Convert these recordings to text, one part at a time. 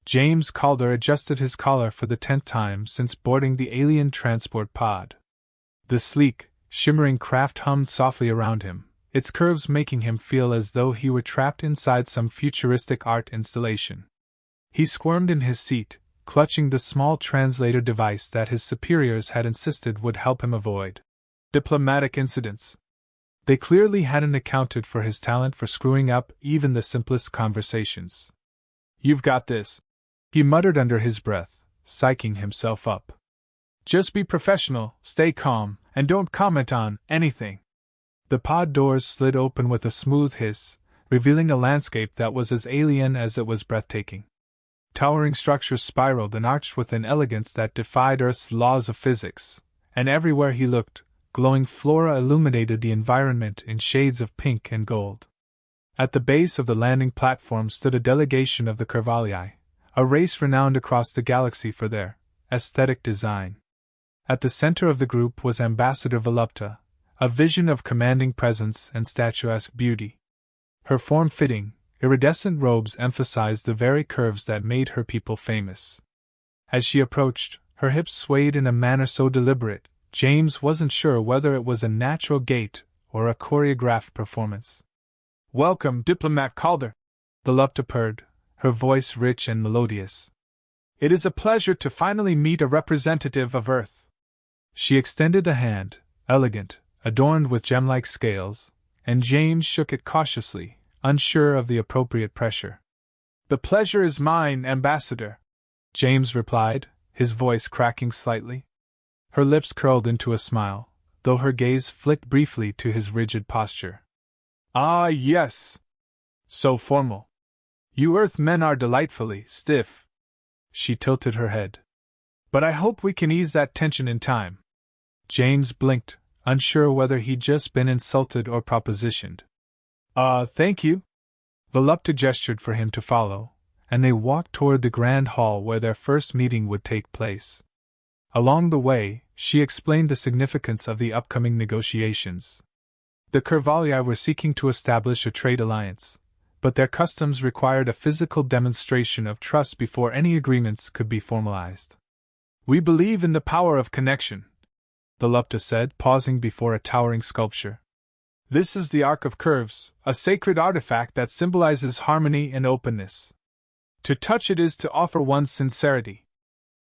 James Calder adjusted his collar for the 10th time since boarding the alien transport pod. The sleek, shimmering craft hummed softly around him, its curves making him feel as though he were trapped inside some futuristic art installation. He squirmed in his seat, clutching the small translator device that his superiors had insisted would help him avoid diplomatic incidents. They clearly hadn't accounted for his talent for screwing up even the simplest conversations. "You've got this," he muttered under his breath, psyching himself up. "Just be professional, stay calm, and don't comment on anything." The pod doors slid open with a smooth hiss, revealing a landscape that was as alien as it was breathtaking. Towering structures spiraled and arched with an elegance that defied Earth's laws of physics, and everywhere he looked, glowing flora illuminated the environment in shades of pink and gold. At the base of the landing platform stood a delegation of the Curvalii, a race renowned across the galaxy for their aesthetic design. At the center of the group was Ambassador Volupta, a vision of commanding presence and statuesque beauty. Her form-fitting, iridescent robes emphasized the very curves that made her people famous. As she approached, her hips swayed in a manner so deliberate, James wasn't sure whether it was a natural gait or a choreographed performance. "Welcome, Diplomat Calder," Volupta purred, her voice rich and melodious. "It is a pleasure to finally meet a representative of Earth." She extended a hand, elegant, adorned with gem-like scales, and James shook it cautiously, unsure of the appropriate pressure. "The pleasure is mine, Ambassador," James replied, his voice cracking slightly. Her lips curled into a smile, though her gaze flicked briefly to his rigid posture. "Ah, yes. So formal. You Earthmen are delightfully stiff." She tilted her head. "But I hope we can ease that tension in time." James blinked, unsure whether he'd just been insulted or propositioned. Thank you." Volupta gestured for him to follow, and they walked toward the grand hall where their first meeting would take place. Along the way, she explained the significance of the upcoming negotiations. The Curvalii were seeking to establish a trade alliance, but their customs required a physical demonstration of trust before any agreements could be formalized. "We believe in the power of connection," Volupta said, pausing before a towering sculpture. "This is the Arc of Curves, a sacred artifact that symbolizes harmony and openness. To touch it is to offer one's sincerity."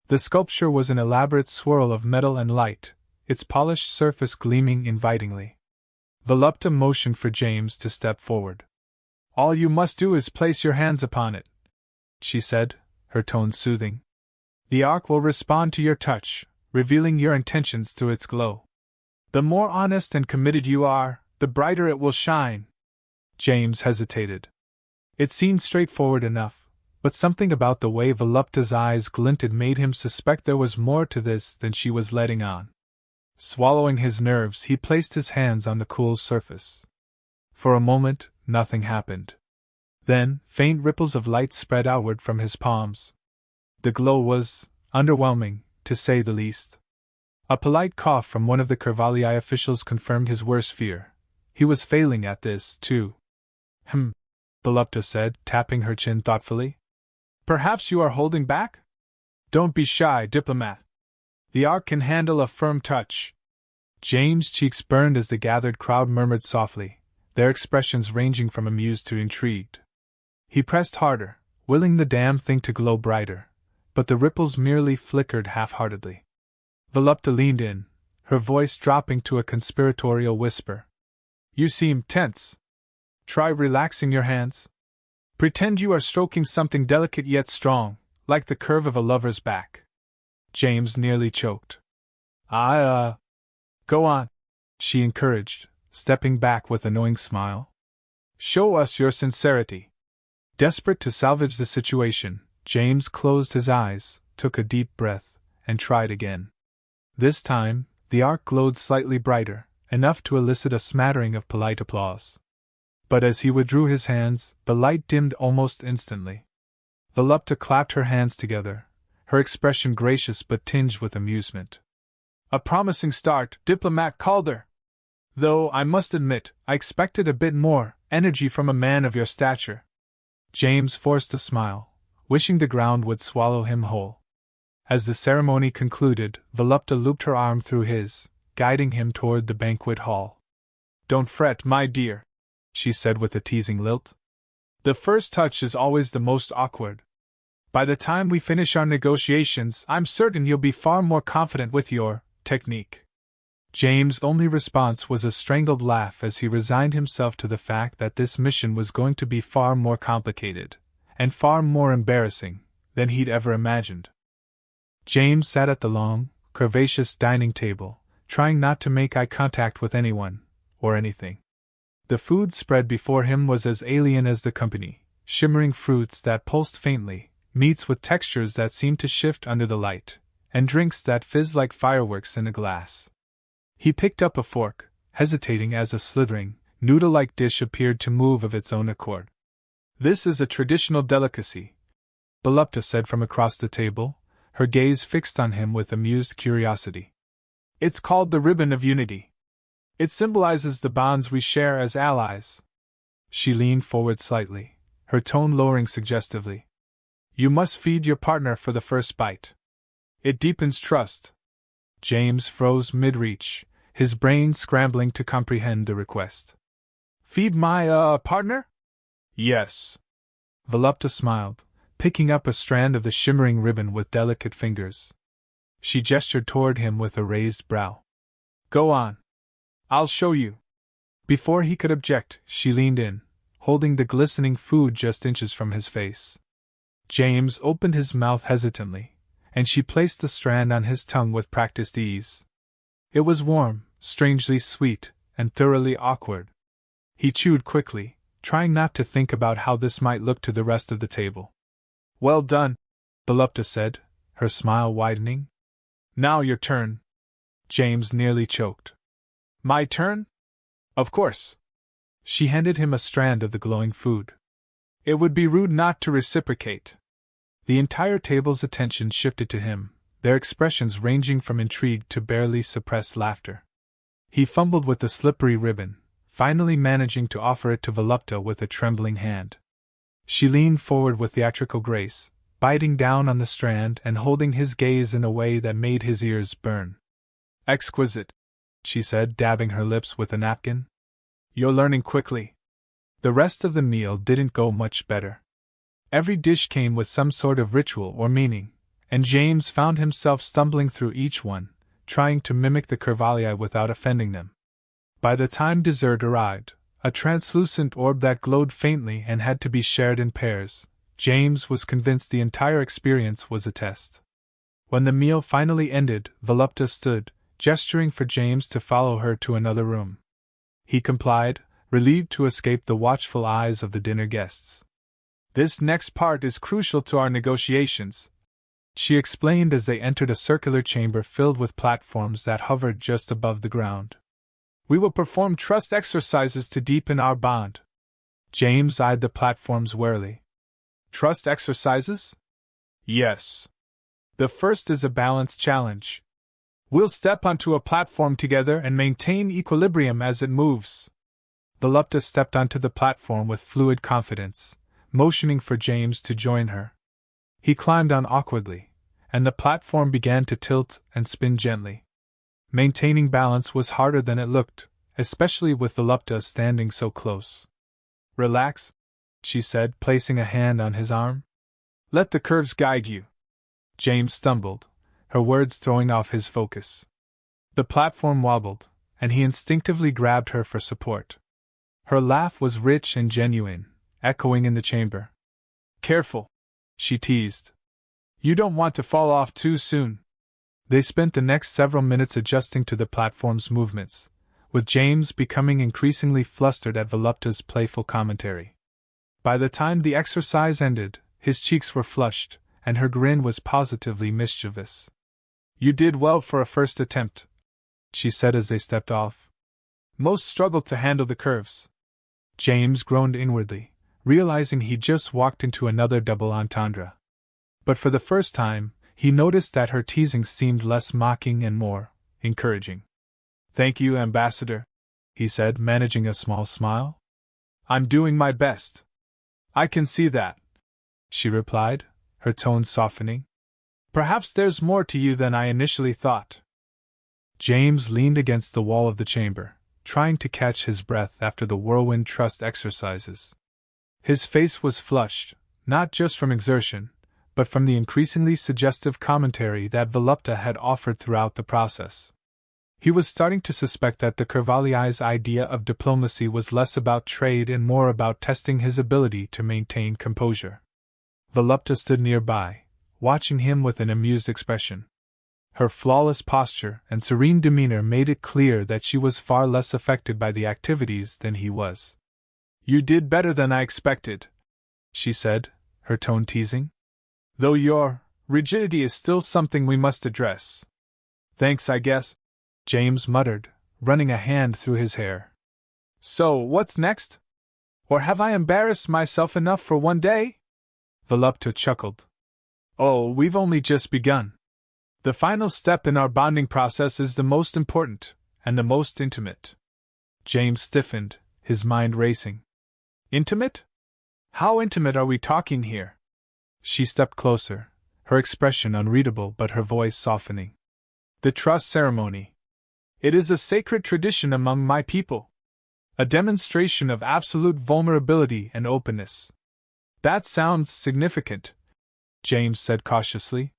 The sculpture was an elaborate swirl of metal and light, its polished surface gleaming invitingly. Volupta motioned for James to step forward. "All you must do is place your hands upon it," she said, her tone soothing. "The arc will respond to your touch, revealing your intentions through its glow. The more honest and committed you are, the brighter it will shine." James hesitated. It seemed straightforward enough, but something about the way Volupta's eyes glinted made him suspect there was more to this than she was letting on. Swallowing his nerves, he placed his hands on the cool surface. For a moment, nothing happened. Then, faint ripples of light spread outward from his palms. The glow was underwhelming, to say the least. A polite cough from one of the Curvalii officials confirmed his worst fear. He was failing at this, too. Volupta said, tapping her chin thoughtfully. "Perhaps you are holding back? Don't be shy, Diplomat. The arc can handle a firm touch." James' cheeks burned as the gathered crowd murmured softly, their expressions ranging from amused to intrigued. He pressed harder, willing the damn thing to glow brighter, but the ripples merely flickered half-heartedly. Volupta leaned in, her voice dropping to a conspiratorial whisper. "You seem tense. Try relaxing your hands. Pretend you are stroking something delicate yet strong, like the curve of a lover's back." James nearly choked. Go on," she encouraged, stepping back with a knowing smile. "Show us your sincerity." Desperate to salvage the situation, James closed his eyes, took a deep breath, and tried again. This time, the arc glowed slightly brighter, enough to elicit a smattering of polite applause. But as he withdrew his hands, the light dimmed almost instantly. Volupta clapped her hands together, her expression gracious but tinged with amusement. "A promising start, Diplomat Calder! Though, I must admit, I expected a bit more energy from a man of your stature." James forced a smile, wishing the ground would swallow him whole. As the ceremony concluded, Volupta looped her arm through his, guiding him toward the banquet hall. "Don't fret, my dear," she said with a teasing lilt. "The first touch is always the most awkward. By the time we finish our negotiations, I'm certain you'll be far more confident with your technique." James' only response was a strangled laugh as he resigned himself to the fact that this mission was going to be far more complicated, and far more embarrassing, than he'd ever imagined. James sat at the long, curvaceous dining table, trying not to make eye contact with anyone, or anything. The food spread before him was as alien as the company, shimmering fruits that pulsed faintly, meats with textures that seemed to shift under the light, and drinks that fizzed like fireworks in a glass. He picked up a fork, hesitating as a slithering, noodle-like dish appeared to move of its own accord. "This is a traditional delicacy," Volupta said from across the table, her gaze fixed on him with amused curiosity. "It's called the Ribbon of Unity. It symbolizes the bonds we share as allies." She leaned forward slightly, her tone lowering suggestively. "You must feed your partner for the first bite. It deepens trust." James froze mid-reach, his brain scrambling to comprehend the request. "Feed my, partner?" "Yes." Volupta smiled, picking up a strand of the shimmering ribbon with delicate fingers. She gestured toward him with a raised brow. "Go on. I'll show you." Before he could object, she leaned in, holding the glistening food just inches from his face. James opened his mouth hesitantly, and she placed the strand on his tongue with practiced ease. It was warm, strangely sweet, and thoroughly awkward. He chewed quickly, trying not to think about how this might look to the rest of the table. "Well done," Volupta said, her smile widening. "Now your turn." James nearly choked. "My turn? Of course." She handed him a strand of the glowing food. "It would be rude not to reciprocate." The entire table's attention shifted to him, their expressions ranging from intrigue to barely suppressed laughter. He fumbled with the slippery ribbon, finally managing to offer it to Volupta with a trembling hand. She leaned forward with theatrical grace, biting down on the strand and holding his gaze in a way that made his ears burn. "Exquisite," she said, dabbing her lips with a napkin. "You're learning quickly." The rest of the meal didn't go much better. Every dish came with some sort of ritual or meaning, and James found himself stumbling through each one, trying to mimic the curviliae without offending them. By the time dessert arrived, a translucent orb that glowed faintly and had to be shared in pairs, James was convinced the entire experience was a test. When the meal finally ended, Volupta stood, gesturing for James to follow her to another room. He complied, relieved to escape the watchful eyes of the dinner guests. "This next part is crucial to our negotiations," she explained as they entered a circular chamber filled with platforms that hovered just above the ground. "We will perform trust exercises to deepen our bond." James eyed the platforms warily. "Trust exercises?" "Yes. The first is a balance challenge. We'll step onto a platform together and maintain equilibrium as it moves." Volupta stepped onto the platform with fluid confidence, motioning for James to join her. He climbed on awkwardly, and the platform began to tilt and spin gently. Maintaining balance was harder than it looked, especially with Volupta standing so close. "Relax," she said, placing a hand on his arm. "Let the curves guide you." James stumbled, her words throwing off his focus. The platform wobbled, and he instinctively grabbed her for support. Her laugh was rich and genuine, echoing in the chamber. "Careful," she teased. "You don't want to fall off too soon." They spent the next several minutes adjusting to the platform's movements, with James becoming increasingly flustered at Volupta's playful commentary. By the time the exercise ended, his cheeks were flushed, and her grin was positively mischievous. "You did well for a first attempt," she said as they stepped off. "Most struggled to handle the curves." James groaned inwardly, realizing he'd just walked into another double entendre. But for the first time, he noticed that her teasing seemed less mocking and more encouraging. "Thank you, Ambassador," he said, managing a small smile. "I'm doing my best." "I can see that," she replied, her tone softening. Perhaps there's more to you than I initially thought. James leaned against the wall of the chamber, trying to catch his breath after the whirlwind trust exercises. His face was flushed, not just from exertion, but from the increasingly suggestive commentary that Volupta had offered throughout the process. He was starting to suspect that the Kervalliai's idea of diplomacy was less about trade and more about testing his ability to maintain composure. Volupta stood nearby, watching him with an amused expression. Her flawless posture and serene demeanor made it clear that she was far less affected by the activities than he was. "You did better than I expected," she said, her tone teasing. "Though your rigidity is still something we must address." "Thanks, I guess," James muttered, running a hand through his hair. "So, what's next? Or have I embarrassed myself enough for one day?" Volupta chuckled. "Oh, we've only just begun. The final step in our bonding process is the most important, and the most intimate." James stiffened, his mind racing. "Intimate? How intimate are we talking here?" She stepped closer, her expression unreadable but her voice softening. "The trust ceremony. It is a sacred tradition among my people. A demonstration of absolute vulnerability and openness." "That sounds significant," James said cautiously.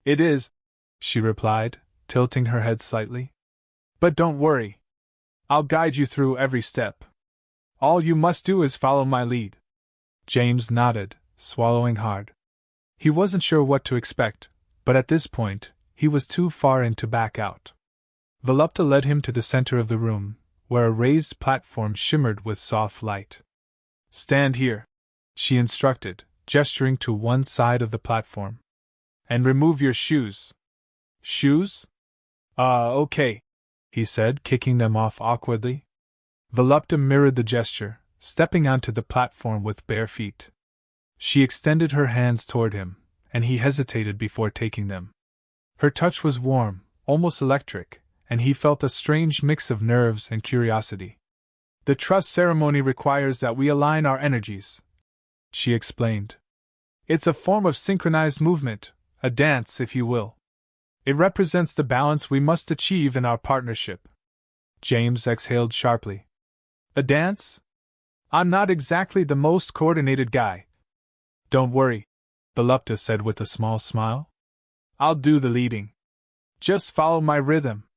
"It is," she replied, tilting her head slightly. "But don't worry. I'll guide you through every step. All you must do is follow my lead." James nodded, swallowing hard. He wasn't sure what to expect, but at this point, he was too far in to back out. Volupta led him to the center of the room, where a raised platform shimmered with soft light. "Stand here," she instructed, gesturing to one side of the platform. "And remove your shoes." "Shoes? Okay," he said, kicking them off awkwardly. Volupta mirrored the gesture, stepping onto the platform with bare feet. She extended her hands toward him, and he hesitated before taking them. Her touch was warm, almost electric, and he felt a strange mix of nerves and curiosity. "The trust ceremony requires that we align our energies," she explained. "It's a form of synchronized movement, a dance, if you will. It represents the balance we must achieve in our partnership." James exhaled sharply. "A dance? I'm not exactly the most coordinated guy." "Don't worry," Volupta said with a small smile. "I'll do the leading. Just follow my rhythm."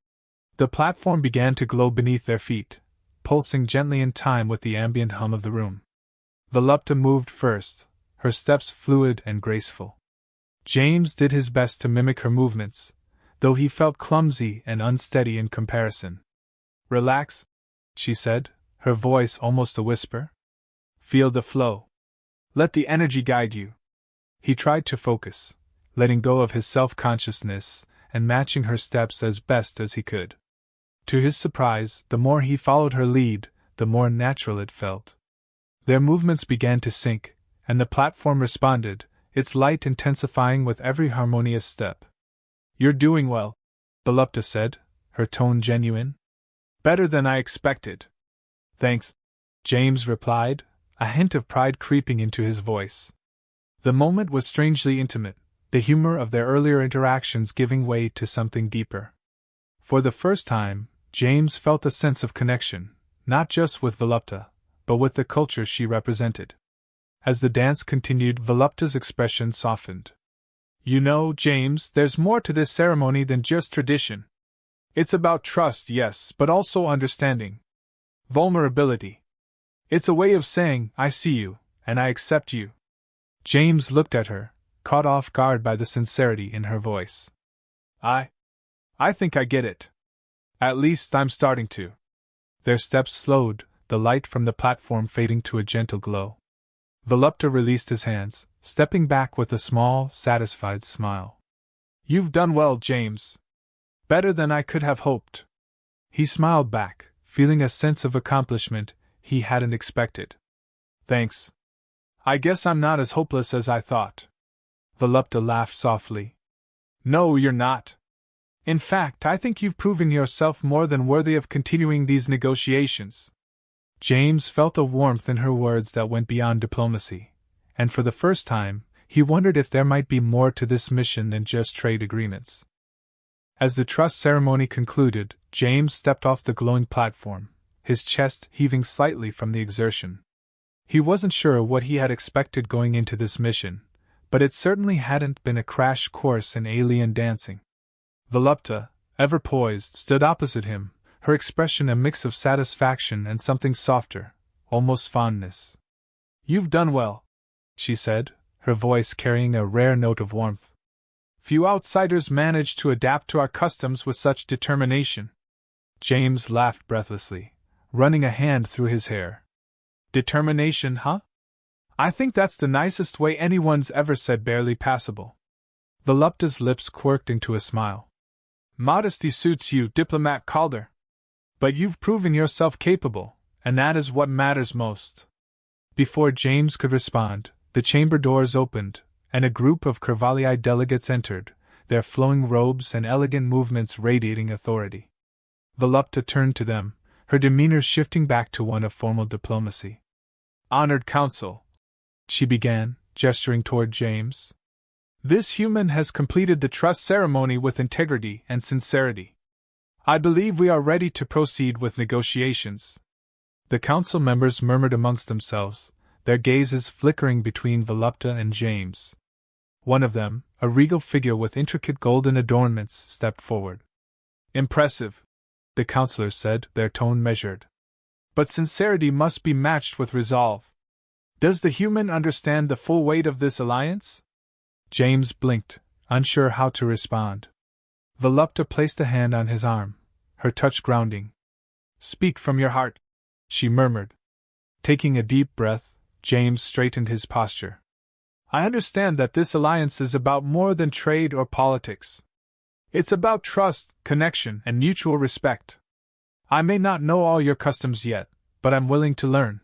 The platform began to glow beneath their feet, pulsing gently in time with the ambient hum of the room. Volupta moved first, her steps fluid and graceful. James did his best to mimic her movements, though he felt clumsy and unsteady in comparison. "Relax," she said, her voice almost a whisper. "Feel the flow. Let the energy guide you." He tried to focus, letting go of his self-consciousness and matching her steps as best as he could. To his surprise, the more he followed her lead, the more natural it felt. Their movements began to sync, and the platform responded, its light intensifying with every harmonious step. "You're doing well," Volupta said, her tone genuine. "Better than I expected." "Thanks," James replied, a hint of pride creeping into his voice. The moment was strangely intimate, the humor of their earlier interactions giving way to something deeper. For the first time, James felt a sense of connection, not just with Volupta, but with the culture she represented. As the dance continued, Volupta's expression softened. "You know, James, there's more to this ceremony than just tradition. It's about trust, yes, but also understanding. Vulnerability. It's a way of saying, I see you, and I accept you." James looked at her, caught off guard by the sincerity in her voice. I think I get it. At least I'm starting to." Their steps slowed, the light from the platform fading to a gentle glow. Volupta released his hands, stepping back with a small, satisfied smile. "You've done well, James. Better than I could have hoped." He smiled back, feeling a sense of accomplishment he hadn't expected. "Thanks. I guess I'm not as hopeless as I thought." Volupta laughed softly. "No, you're not. In fact, I think you've proven yourself more than worthy of continuing these negotiations." James felt a warmth in her words that went beyond diplomacy, and for the first time, he wondered if there might be more to this mission than just trade agreements. As the trust ceremony concluded, James stepped off the glowing platform, his chest heaving slightly from the exertion. He wasn't sure what he had expected going into this mission, but it certainly hadn't been a crash course in alien dancing. Volupta, ever poised, stood opposite him, her expression a mix of satisfaction and something softer, almost fondness. "You've done well," she said, her voice carrying a rare note of warmth. "Few outsiders manage to adapt to our customs with such determination." James laughed breathlessly, running a hand through his hair. "Determination, huh? I think that's the nicest way anyone's ever said barely passable." Volupta's lips quirked into a smile. "Modesty suits you, Diplomat Calder. But you've proven yourself capable, and that is what matters most." Before James could respond, the chamber doors opened, and a group of Curvalii delegates entered, their flowing robes and elegant movements radiating authority. Volupta turned to them, her demeanor shifting back to one of formal diplomacy. "Honored Council," she began, gesturing toward James. "This human has completed the trust ceremony with integrity and sincerity. I believe we are ready to proceed with negotiations." The council members murmured amongst themselves, their gazes flickering between Volupta and James. One of them, a regal figure with intricate golden adornments, stepped forward. "Impressive," the councilors said, their tone measured. "But sincerity must be matched with resolve. Does the human understand the full weight of this alliance?" James blinked, unsure how to respond. Volupta placed a hand on his arm, her touch grounding. "Speak from your heart," she murmured. Taking a deep breath, James straightened his posture. "I understand that this alliance is about more than trade or politics. It's about trust, connection, and mutual respect. I may not know all your customs yet, but I'm willing to learn.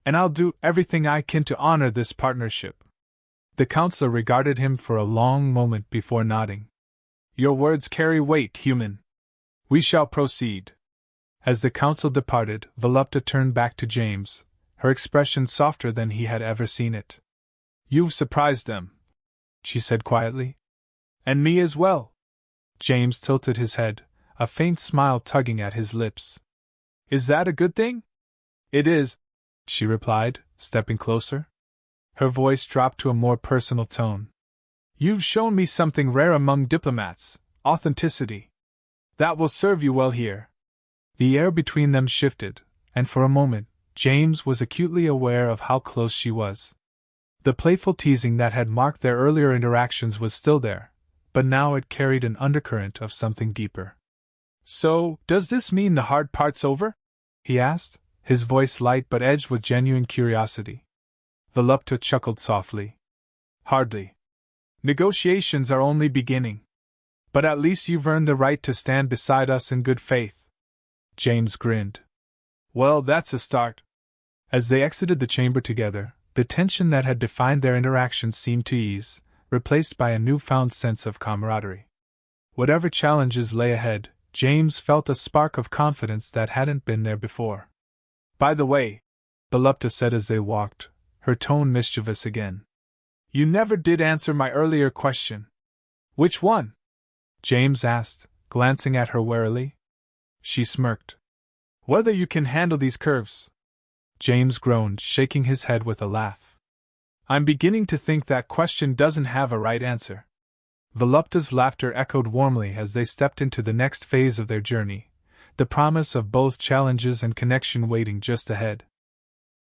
And I'll do everything I can to honor this partnership." The counselor regarded him for a long moment before nodding. "Your words carry weight, human. We shall proceed." As the council departed, Volupta turned back to James, her expression softer than he had ever seen it. "You've surprised them," she said quietly. "And me as well." James tilted his head, a faint smile tugging at his lips. "Is that a good thing?" "It is," she replied, stepping closer. Her voice dropped to a more personal tone. "You've shown me something rare among diplomats, authenticity. That will serve you well here." The air between them shifted, and for a moment, James was acutely aware of how close she was. The playful teasing that had marked their earlier interactions was still there, but now it carried an undercurrent of something deeper. "So, does this mean the hard part's over?" he asked, his voice light but edged with genuine curiosity. Volupta chuckled softly. "Hardly. Negotiations are only beginning. But at least you've earned the right to stand beside us in good faith." James grinned. "Well, that's a start." As they exited the chamber together, the tension that had defined their interactions seemed to ease, replaced by a newfound sense of camaraderie. Whatever challenges lay ahead, James felt a spark of confidence that hadn't been there before. "By the way," Volupta said as they walked, her tone mischievous again, "you never did answer my earlier question." "Which one?" James asked, glancing at her warily. She smirked. "Whether you can handle these curves." James groaned, shaking his head with a laugh. "I'm beginning to think that question doesn't have a right answer." Volupta's laughter echoed warmly as they stepped into the next phase of their journey, the promise of both challenges and connection waiting just ahead.